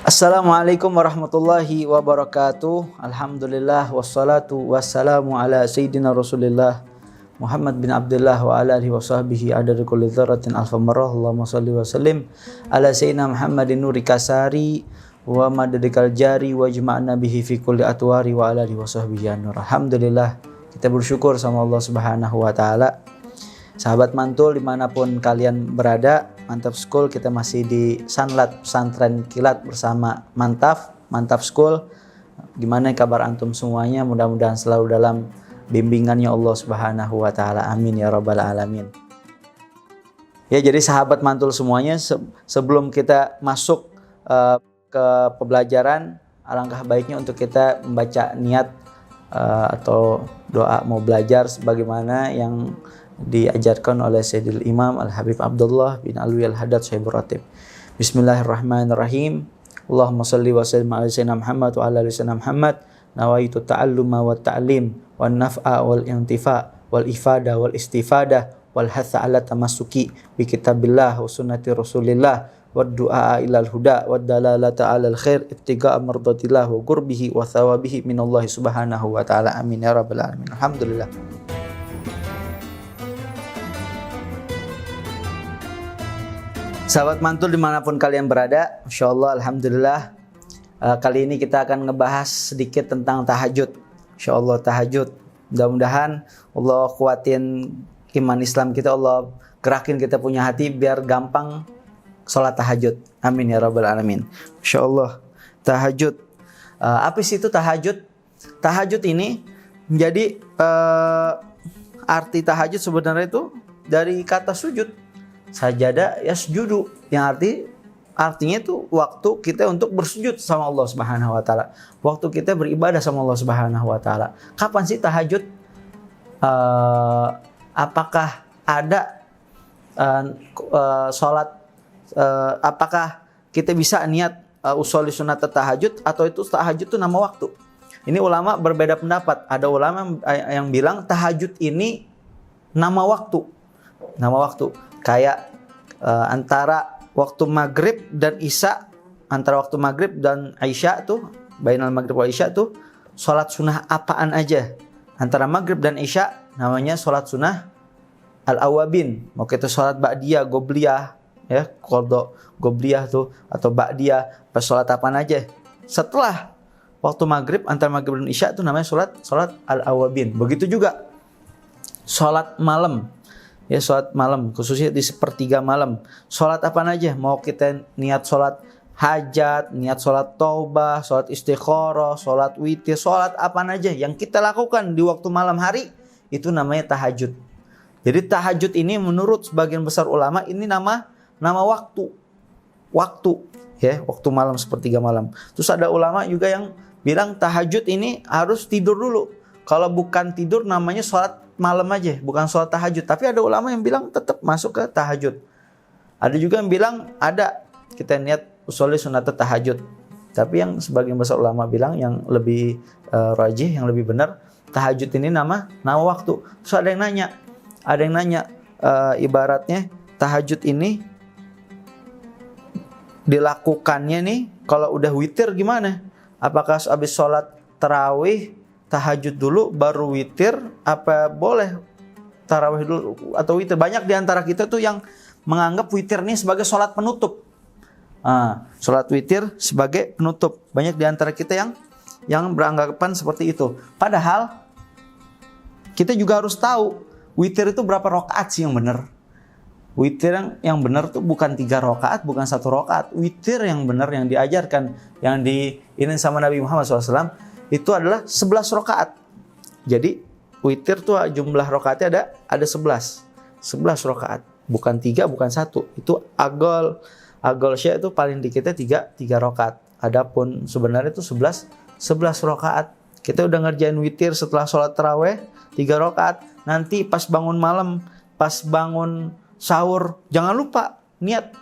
Assalamualaikum warahmatullahi wabarakatuh. Alhamdulillah wassalatu wassalamu ala sayyidina Rasulillah Muhammad bin Abdullah wa ala alihi wa sahbihi adada kulli dzarratin alfa marrah. Allahumma shalli wa sallim ala sayyidina Muhammadin nuri kasari wa madadikal jari wa jama'na bihi fi kulli atwari wa ala alihi wa sahbihi an-nur. Alhamdulillah, kita bersyukur sama Allah Subhanahu wa taala. Sahabat Mantul dimanapun kalian berada, Mantap School, kita masih di Sanlat Pesantren Kilat bersama Mantap School. Gimana kabar antum semuanya? Mudah-mudahan selalu dalam bimbingannya Allah Subhanahu wa taala. Amin ya rabbal alamin. Ya, jadi sahabat Mantul semuanya, sebelum kita masuk ke pembelajaran, alangkah baiknya untuk kita membaca niat atau doa mau belajar sebagaimana yang diajarkan oleh Sayyidil Imam Al-Habib Abdullah bin Alwi Al-Haddad Sahibur Ratib. Bismillahirrahmanirrahim. Allahumma salli wa sallim ala sayyidina Muhammad wa ala ali sayyidina Muhammad. Nawaitu ta'alluma wa ta'lim wa naf'a wal intifa wal ifada wal istifada wal hatha ala tamassuki bi kitabillah wa sunnati rasulillah wa du'a ilal huda wa dalalata alal khair ibtiga'a mardatillah wa qurbihi wa thawabihi minallahi subhanahu wa ta'ala. Amin ya rabbal alamin. Alhamdulillah. Sahabat Mantul dimanapun kalian berada, Insya Allah, Alhamdulillah, kali ini kita akan ngebahas sedikit tentang tahajud. Insya Allah tahajud, mudah-mudahan Allah kuatin iman Islam kita, Allah gerakin kita punya hati biar gampang sholat tahajud. Amin ya rabbal alamin. Insya Allah tahajud. Apa sih itu tahajud? Tahajud ini menjadi arti tahajud sebenarnya itu dari kata sujud. Sajada yasjudu, yang artinya itu waktu kita untuk bersujud sama Allah Subhanahu wa taala. Waktu kita beribadah sama Allah Subhanahu wa taala. Kapan sih tahajud? Apakah ada sholat, apakah kita bisa niat usholi sunat tahajud, atau itu tahajud itu nama waktu? Ini ulama berbeda pendapat. Ada ulama yang bilang tahajud ini nama waktu. Nama waktu. Kayak antara waktu maghrib dan isya, antara waktu maghrib dan isya tuh, bainal maghrib wal isya tuh, sholat sunnah apaan aja. Antara maghrib dan isya namanya sholat sunnah al-awabin. Mau kita sholat ba'diyah, gobliyah, ya, qadha gobliyah tuh, atau ba'diyah, pas sholat apaan aja. Setelah waktu maghrib, antara maghrib dan isya tuh namanya sholat al-awabin. Begitu juga sholat malam. Ya, sholat malam, khususnya di sepertiga malam. Sholat apa aja? Mau kita niat sholat hajat, niat sholat taubah, sholat istikharah, sholat witir, sholat apa aja yang kita lakukan di waktu malam hari, itu namanya tahajud. Jadi tahajud ini menurut sebagian besar ulama ini nama waktu. Waktu, ya, waktu malam sepertiga malam. Terus ada ulama juga yang bilang tahajud ini harus tidur dulu. Kalau bukan tidur namanya sholat malam aja, bukan sholat tahajud. Tapi ada ulama yang bilang tetap masuk ke tahajud. Ada juga yang bilang ada kita niat usholi sunat tahajud. Tapi yang sebagian besar ulama bilang yang lebih rajih, yang lebih benar, tahajud ini nama waktu. Terus ada yang nanya ibaratnya tahajud ini dilakukannya nih kalau udah witir gimana? Apakah habis sholat tarawih tahajud dulu baru witir, apa boleh tarawih dulu atau witir? Banyak di antara kita tuh yang menganggap witir ini sebagai sholat penutup. Sholat witir sebagai penutup. Banyak di antara kita yang beranggapan seperti itu. Padahal kita juga harus tahu witir itu berapa rakaat sih yang benar. Witir yang benar tuh bukan 3 rakaat, bukan 1 rakaat. Witir yang benar yang diajarkan, yang diinin sama Nabi Muhammad SAW, itu adalah 11 rakaat. Jadi witir tuh jumlah rakaatnya ada 11 rakaat, bukan 3, bukan 1. Itu agol syekh itu paling dikitnya 3 rakaat. Adapun sebenarnya itu 11 rakaat. Kita udah ngerjain witir setelah sholat tarawih 3 rakaat. Nanti pas bangun malam, pas bangun sahur, jangan lupa niat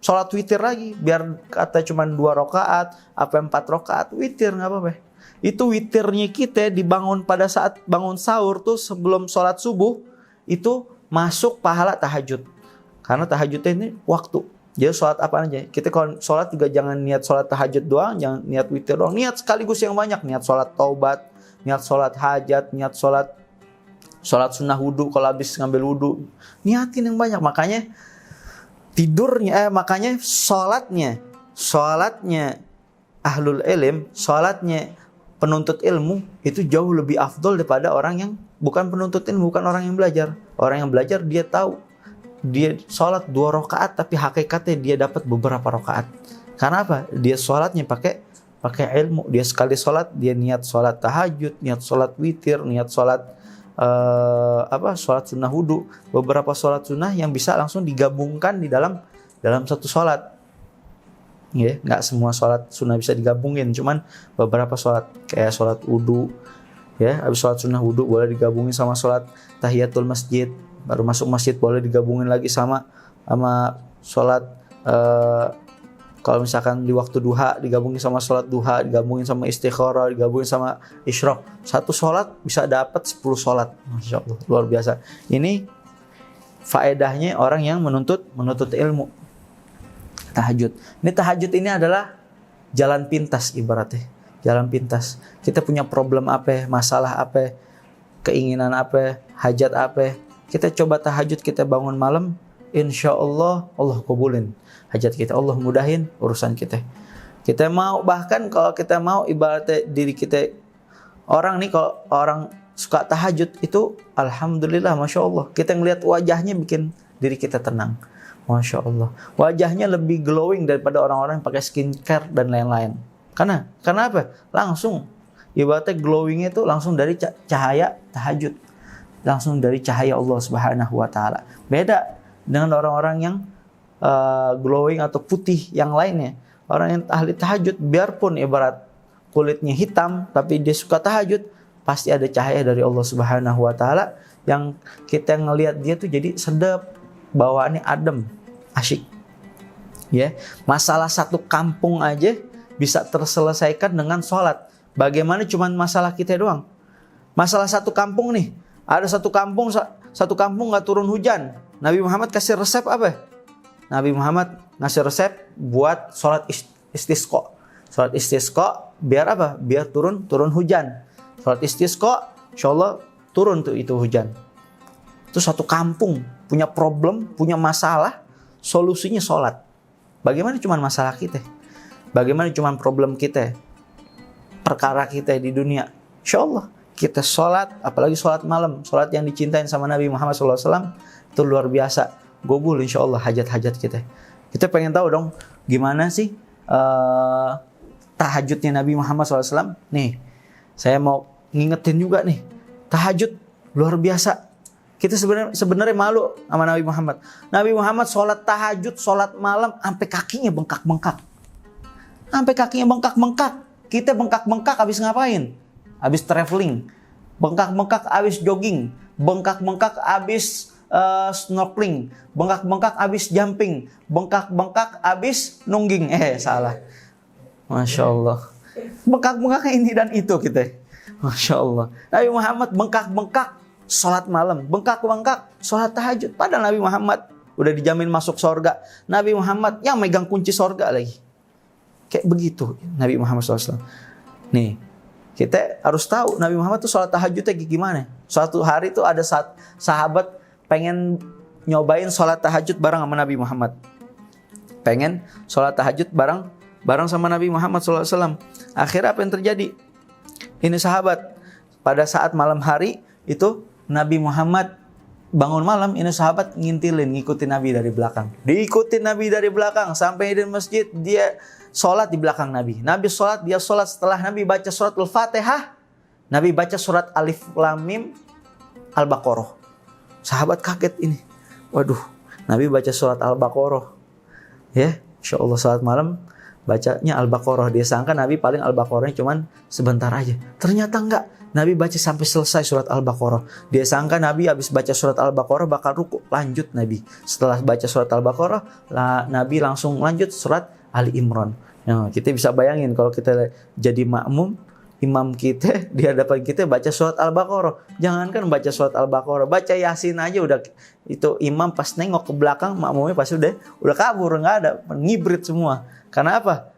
sholat witir lagi. Biar kata cuma 2 rakaat, apa 4 rakaat, witir nggak apa-apa. Itu witirnya kita dibangun pada saat bangun sahur tuh sebelum sholat subuh, itu masuk pahala tahajud. Karena tahajudnya ini waktu. Jadi sholat apa aja. Kita kalau sholat juga jangan niat sholat tahajud doang, jangan niat witir doang. Niat sekaligus yang banyak. Niat sholat taubat, niat sholat hajat, niat sholat sunnah wudhu kalau habis ngambil wudhu. Niatin yang banyak. Makanya makanya sholatnya ahlul ilm, sholatnya penuntut ilmu itu jauh lebih afdol daripada orang yang bukan penuntut ilmu, bukan orang yang belajar. Orang yang belajar dia tahu, dia sholat 2 rakaat tapi hakikatnya dia dapat beberapa rakaat. Karena apa? Dia sholatnya pakai ilmu. Dia sekali sholat dia niat sholat tahajud, niat sholat witir, niat sholat sholat sunnah wudhu. Beberapa sholat sunnah yang bisa langsung digabungkan di dalam satu sholat. Ya, nggak semua sholat sunnah bisa digabungin, cuman beberapa sholat kayak sholat wudhu, ya, habis sholat sunnah wudhu boleh digabungin sama sholat tahiyatul masjid, baru masuk masjid boleh digabungin lagi sama sholat kalau misalkan di waktu duha digabungin sama sholat duha, digabungin sama istikharah, digabungin sama isyraq. Satu sholat bisa dapat 10 sholat, masya Allah, luar biasa. Ini faedahnya orang yang menuntut ilmu. Tahajud. Ini tahajud ini adalah jalan pintas ibaratnya. Jalan pintas. Kita punya problem apa, masalah apa, keinginan apa, hajat apa. Kita coba tahajud, kita bangun malam, insya Allah kabulin hajat kita. Allah mudahin urusan kita. Kita mau, bahkan kalau kita mau ibaratnya diri kita, orang nih kalau orang suka tahajud itu alhamdulillah, masya Allah. Kita ngelihat wajahnya bikin diri kita tenang. Masya Allah. Wajahnya lebih glowing daripada orang-orang yang pakai skincare dan lain-lain. Karena apa? Langsung. Ibaratnya glowingnya itu langsung dari cahaya tahajud. Langsung dari cahaya Allah Subhanahu wa Ta'ala. Beda dengan orang-orang yang glowing atau putih yang lainnya. Orang yang ahli tahajud, biarpun ibarat kulitnya hitam, tapi dia suka tahajud, pasti ada cahaya dari Allah Subhanahu wa Ta'ala yang kita ngelihat dia tuh jadi sedap, bawaannya adem, asyik. Ya, masalah satu kampung aja bisa terselesaikan dengan sholat. Bagaimana cuman masalah kita doang? Masalah satu kampung nih, ada satu kampung nggak turun hujan. Nabi Muhammad kasih resep apa? Nabi Muhammad ngasih resep buat sholat istisqa. Sholat istisqa biar apa? Biar turun hujan. Sholat istisqa, insya Allah turun tuh itu hujan. Itu satu kampung punya problem, punya masalah, solusinya sholat. Bagaimana cuman masalah kita? Bagaimana cuman problem kita? Perkara kita di dunia. Insya Allah kita sholat, apalagi sholat malam, sholat yang dicintain sama Nabi Muhammad SAW, itu luar biasa. Gobul insya Allah hajat-hajat kita. Kita pengen tahu dong gimana sih tahajudnya Nabi Muhammad SAW. Nih, saya mau ngingetin juga nih, tahajud luar biasa. Kita sebenarnya malu sama Nabi Muhammad. Nabi Muhammad sholat tahajud, sholat malam, sampai kakinya bengkak-bengkak. Sampai kakinya bengkak-bengkak. Kita bengkak-bengkak habis ngapain? Habis traveling. Bengkak-bengkak habis jogging. Bengkak-bengkak habis snorkeling. Bengkak-bengkak habis jumping. Bengkak-bengkak habis nungging. Salah. Masya Allah. Bengkak-bengkak ini dan itu kita. Masya Allah. Nabi Muhammad bengkak-bengkak sholat malam, bengkak-bengkak sholat tahajud. Padahal Nabi Muhammad udah dijamin masuk surga. Nabi Muhammad yang megang kunci surga lagi. Kayak begitu Nabi Muhammad SAW. Nih, kita harus tahu Nabi Muhammad tuh sholat tahajudnya gimana. Suatu hari tuh ada sahabat pengen nyobain sholat tahajud bareng sama Nabi Muhammad. Pengen sholat tahajud bareng sama Nabi Muhammad SAW. Akhirnya apa yang terjadi? Ini sahabat pada saat malam hari itu Nabi Muhammad bangun malam, ini sahabat ngintilin, ngikutin Nabi dari belakang. Diikutin Nabi dari belakang sampai di masjid, dia sholat di belakang Nabi. Nabi sholat, dia sholat. Setelah Nabi baca surat Al-Fatihah, Nabi baca surat Alif Lam Mim Al-Baqarah. Sahabat kaget ini. Waduh, Nabi baca surat Al-Baqarah. Ya, insya Allah salat malam bacanya Al-Baqarah. Dia sangka Nabi paling Al-Baqarahnya cuman sebentar aja. Ternyata enggak. Nabi baca sampai selesai surat Al-Baqarah. Dia sangka Nabi habis baca surat Al-Baqarah bakal ruku. Lanjut Nabi. Setelah baca surat Al-Baqarah, Nabi langsung lanjut surat Ali Imran. Nah, kita bisa bayangin kalau kita jadi makmum, imam kita di hadapan kita baca surat Al-Baqarah. Jangankan baca surat Al-Baqarah, baca Yasin aja udah itu imam pas nengok ke belakang makmumnya pasti udah kabur, nggak ada, ngibrit semua. Karena apa?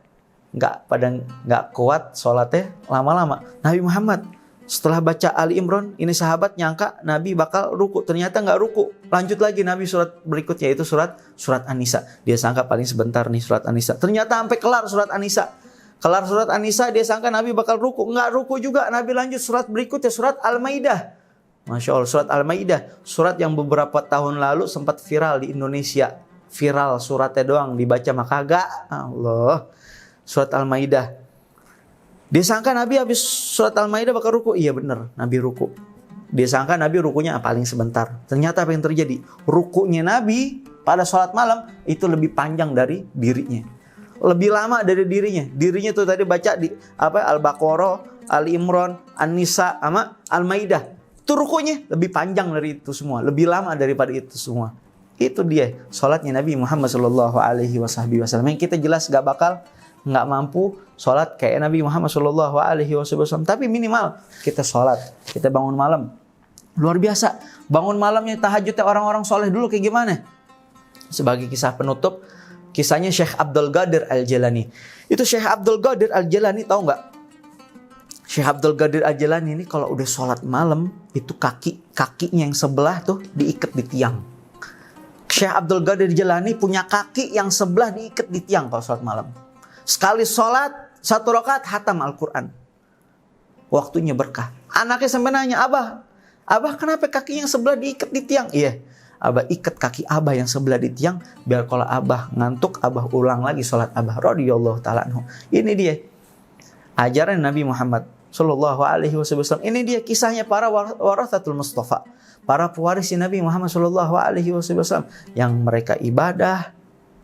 Nggak kuat sholatnya lama-lama. Nabi Muhammad setelah baca Ali Imran, ini sahabat nyangka Nabi bakal ruku, ternyata nggak ruku. Lanjut lagi Nabi surat berikutnya itu surat An-Nisa. Dia sangka paling sebentar nih surat An-Nisa. Ternyata sampai kelar surat An-Nisa. Kelar surat An-Nisa dia sangka Nabi bakal ruku, nggak ruku juga. Nabi lanjut surat berikutnya surat Al-Maidah. Masya Allah, surat Al-Maidah, surat yang beberapa tahun lalu sempat viral di Indonesia. Viral suratnya doang dibaca mah kagak. Allah. Surat Al-Maidah. Dia sangka Nabi habis surat Al-Maidah bakal ruku. Iya benar, Nabi ruku. Dia sangka Nabi rukunya paling sebentar. Ternyata apa yang terjadi? Rukunya Nabi pada sholat malam itu lebih panjang dari dirinya. Lebih lama dari dirinya. Dirinya tuh tadi baca di Al-Baqarah, Ali Imran, An-Nisa sama Al-Maidah. Itu rukunya lebih panjang dari itu semua, lebih lama daripada itu semua. Itu dia sholatnya Nabi Muhammad SAW. Yang kita jelas nggak mampu sholat kayak Nabi Muhammad SAW. Tapi minimal kita sholat, kita bangun malam. Luar biasa. Bangun malamnya tahajudnya orang-orang soleh dulu kayak gimana? Sebagai kisah penutup, kisahnya Syekh Abdul Qadir Al-Jilani. Itu Syekh Abdul Qadir Al-Jilani tahu nggak? Syekh Abdul Qadir Al-Jilani ini kalau udah sholat malam, itu kakinya yang sebelah tuh diikat di tiang. Syekh Abdul Qadir Al-Jilani punya kaki yang sebelah diikat di tiang kalau sholat malam. Sekali sholat, 1 rakaat hatam Al-Quran. Waktunya berkah. Anaknya sampai nanya, Abah kenapa kakinya yang sebelah diikat di tiang? Iya, Abah ikat kaki Abah yang sebelah di tiang, biar kalau Abah ngantuk, Abah ulang lagi sholat Abah. Radhiyallahu ta'ala anhu. Ini dia ajaran Nabi Muhammad Sallallahu Alaihi Wasallam. Ini dia kisahnya para warathatul Mustafa, para pewaris Nabi Muhammad Sallallahu Alaihi Wasallam, yang mereka ibadah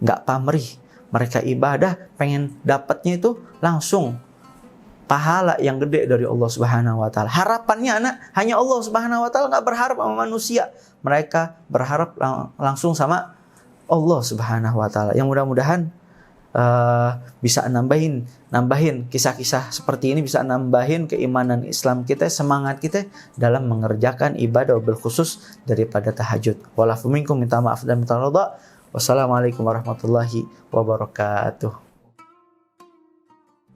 nggak pamrih. Mereka ibadah pengen dapatnya itu langsung pahala yang gede dari Allah Subhanahu wa taala. Harapannya hanya Allah Subhanahu wa taala, nggak berharap sama manusia. Mereka berharap langsung sama Allah Subhanahu wa taala. Yang mudah-mudahan bisa nambahin kisah-kisah seperti ini, bisa nambahin keimanan Islam kita, semangat kita dalam mengerjakan ibadah, bil khusus daripada tahajud. Walafu minkum, minta maaf dan minta ridha. Wassalamualaikum warahmatullahi wabarakatuh.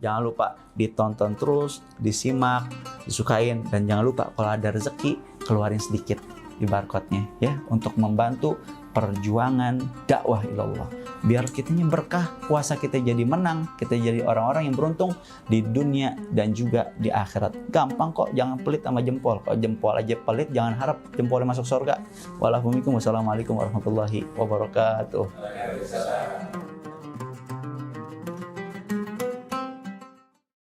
Jangan lupa ditonton terus, disimak, disukain, dan jangan lupa kalau ada rezeki keluarin sedikit di barcode-nya ya, untuk membantu perjuangan dakwah ilallah. Biar kitanya berkah, puasa kita jadi menang, kita jadi orang-orang yang beruntung di dunia dan juga di akhirat. Gampang kok, jangan pelit sama jempol. Kalau jempol aja pelit, jangan harap jempolnya masuk surga. Wassalamualaikum warahmatullahi wabarakatuh.